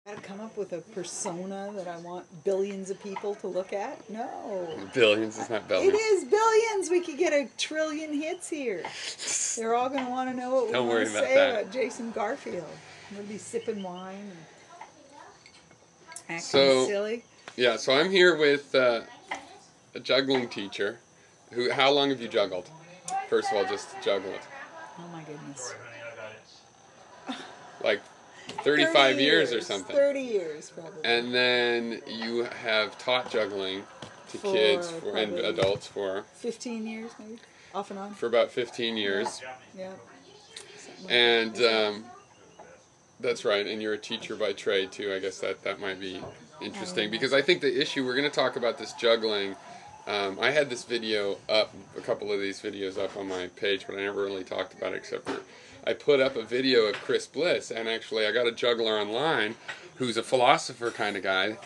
Gotta come up with a persona that I want billions of people to look at? No. Billions is not It billions. is billions. We could get 1 trillion hits here. They're all going to want to know what we Don't want worry to about say that. about Jason Garfield. We'll be sipping wine and acting So- silly. Yeah, so I'm here with a juggling teacher. How long have you juggled? First of all, just juggled. Oh my goodness. Like 35 30 years or something. 30 years probably. And then you have taught juggling to kids and probably adults for 15 years maybe, off and on. about 15 years. Yeah. Something like And that. that's right, and you're a teacher by trade too. I guess that might be interesting because I think the issue, we're going to talk about this juggling. I had this video up, a couple of these videos up on my page, but I never really talked about it except for I put up a video of Chris Bliss, and actually I got a juggler online who's a philosopher kind of guy,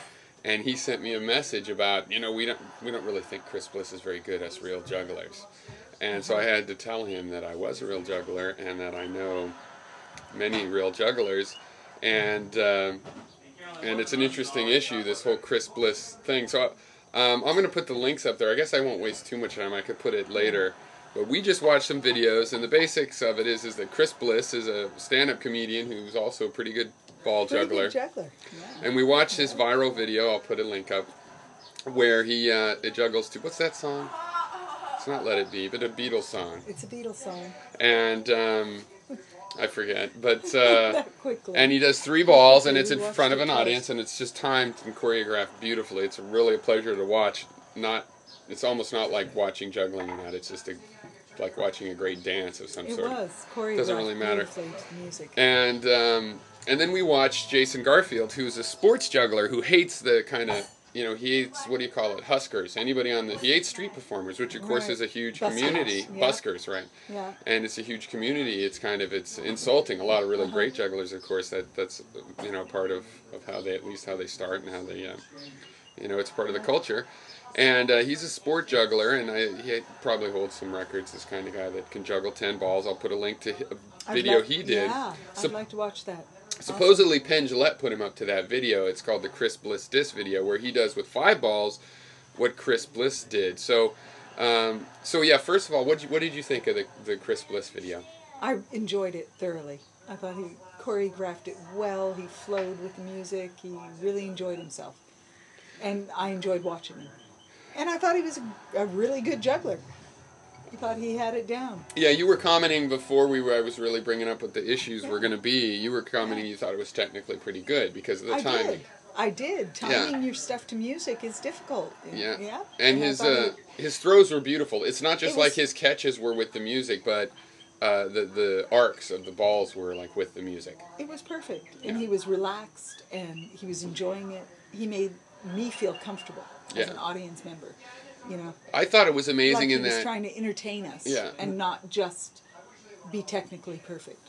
and he sent me a message about, we don't really think Chris Bliss is very good as real jugglers. And so I had to tell him that I was a real juggler and that I know many real jugglers, and it's an interesting issue, this whole Chris Bliss thing. So I'm going to put the links up there. I guess I won't waste too much time. I could put it later. But we just watched some videos, and the basics of it is that Chris Bliss is a stand-up comedian who's also a pretty good ball juggler. Pretty good juggler. Yeah. And we watched his viral video, I'll put a link up, where he it juggles to, what's that song? It's not Let It Be, but a Beatles song. It's a Beatles song. And I forget, but That quickly. and he does 3 balls, and We it's in watched front of it an twice. audience, and it's just timed and choreographed beautifully. It's really a pleasure to watch. It's almost not like watching juggling and that. It's just like watching a great dance of some It sort. was choreographed Doesn't really matter. beautifully to music. And then we watched Jason Garfield, who's a sports juggler who hates the kind of, he hates, what do you call it, huskers. He hates street performers, which of course Right. is a huge Buskers, community. yeah. Buskers, right. Yeah. And it's a huge community. It's insulting a lot of really great jugglers, of course. That's part of how they start and how they, it's part of the culture. And he's a sport juggler, and he probably holds some records, this kind of guy that can juggle 10 balls. I'll put a link to a video he did. Yeah, I'd like to watch that. Supposedly Penn Jillette put him up to that video. It's called the Chris Bliss Disc video, where he does with 5 balls what Chris Bliss did. So yeah, first of all, what did you think of the Chris Bliss video? I enjoyed it thoroughly. I thought he choreographed it well. He flowed with the music. He really enjoyed himself. And I enjoyed watching him. And I thought he was a really good juggler. I thought he had it down. Yeah, you were commenting before I was really bringing up what the issues were going to be. You were commenting you thought it was technically pretty good because of the timing. I did. Timing your stuff to music is difficult. Yeah. Yeah. And his throws were beautiful. It's not just like his catches were with the music, but the arcs of the balls were like with the music. It was perfect. And he was relaxed and he was enjoying it. He made me feel comfortable as an audience member. I thought it was amazing like in he was that. trying to entertain us Yeah. and not just be technically perfect.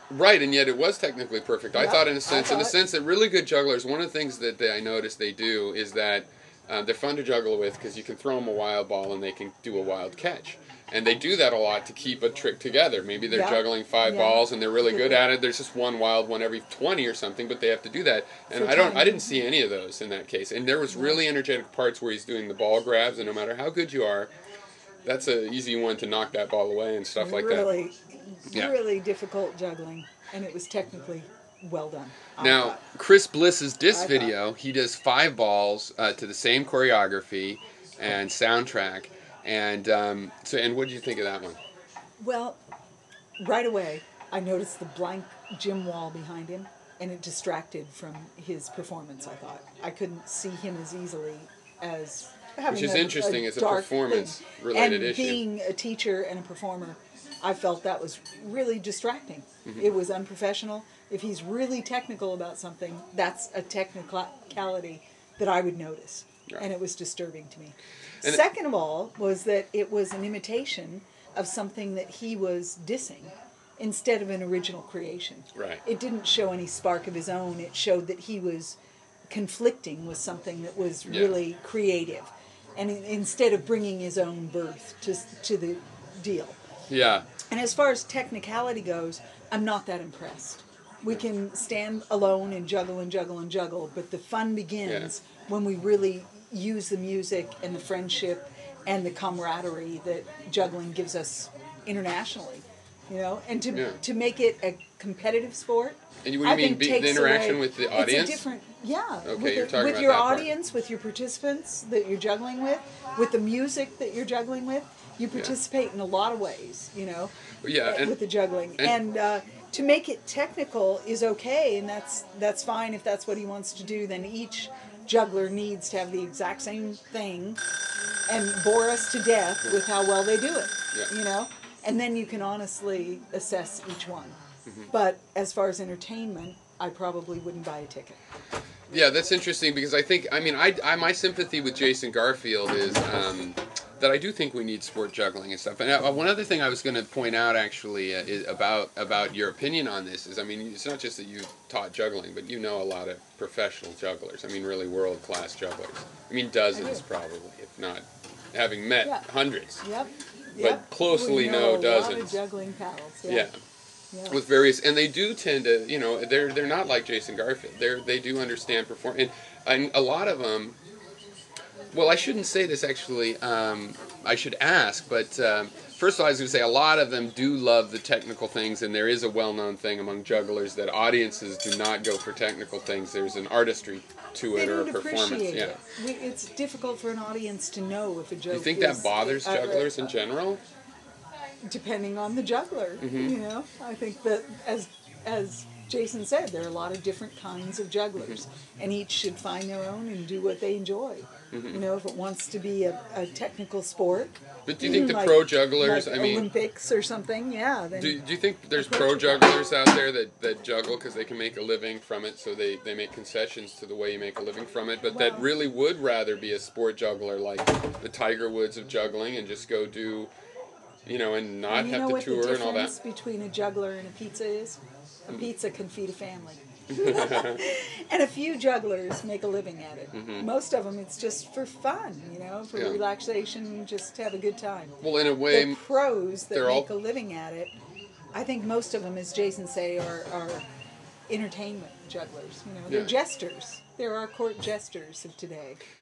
Right, and yet it was technically perfect. I Yeah, thought in the sense that really good jugglers, one of the things that I noticed they do is that they're fun to juggle with because you can throw them a wild ball and they can do a wild catch. And they do that a lot to keep a trick together. Maybe they're juggling 5 balls and they're really good at it. There's just one wild one every 20 or something, but they have to do that. And I didn't see any of those in that case. And there was really energetic parts where he's doing the ball grabs, and no matter how good you are, that's an easy one to knock that ball away and stuff like that. Really difficult juggling, and it was technically well done. Now, Chris Bliss's disc video, he does 5 balls to the same choreography and soundtrack. And what did you think of that one? Well, right away, I noticed the blank gym wall behind him, and it distracted from his performance, I thought. I couldn't see him as easily as having Which is interesting as a performance-related issue. And being a teacher and a performer, I felt that was really distracting. Mm-hmm. It was unprofessional. If he's really technical about something, that's a technicality that I would notice. Right. And it was disturbing to me. And Second of all was that it was an imitation of something that he was dissing instead of an original creation. Right. It didn't show any spark of his own. It showed that he was conflicting with something that was really creative. And instead of bringing his own birth to the deal. Yeah. And as far as technicality goes, I'm not that impressed. We can stand alone and juggle and juggle and juggle, but the fun begins when we really use the music and the friendship and the camaraderie that juggling gives us internationally. You know, and to make it a competitive sport. And what do you mean, the interaction with the audience? It's a different, Okay, you're talking with about your that part. audience, with your participants that you're juggling with the music that you're juggling with. You participate in a lot of ways, you know, with the juggling. And to make it technical is okay, and that's fine if that's what he wants to do. Then each juggler needs to have the exact same thing and bore us to death with how well they do it, you know. And then you can honestly assess each one. But as far as entertainment, I probably wouldn't buy a ticket. Yeah, that's interesting because my sympathy with Jason Garfield is that I do think we need sport juggling and stuff. And one other thing I was going to point out actually is about your opinion on this is, I mean, it's not just that you taught juggling, but you know a lot of professional jugglers. I mean, really world-class jugglers. I mean, dozens probably, if not, having met hundreds. Yep. But closely know dozens. A lot of juggling pals. Yeah. With various, and they do tend to, you know, they're not like Jason Garfield. They do understand perform, and a lot of them. Well, I shouldn't say this actually. I should ask, but first of all, I was going to say a lot of them do love the technical things, and there is a well-known thing among jugglers that audiences do not go for technical things. There's an artistry to it or a performance. It. It's difficult for an audience to know if a joke. Do you think that bothers jugglers in general? Depending on the juggler, you know, I think that as Jason said, there are a lot of different kinds of jugglers, and each should find their own and do what they enjoy. You know, if it wants to be a technical sport. But do you think the pro jugglers, like Olympics or something, then do you think there's pro jugglers out there that juggle because they can make a living from it, so they make concessions to the way you make a living from it, but that really would rather be a sport juggler like the Tiger Woods of juggling and just go do, you know, and not have to tour and all that? You know what the difference between a juggler and a pizza is? A pizza can feed a family. And a few jugglers make a living at it. Most of them, it's just for fun, you know, for relaxation, just to have a good time. Well, in a way, the pros that make a living at it, I think most of them, as Jason say, are entertainment jugglers. You know, they're jesters. They're our court jesters of today.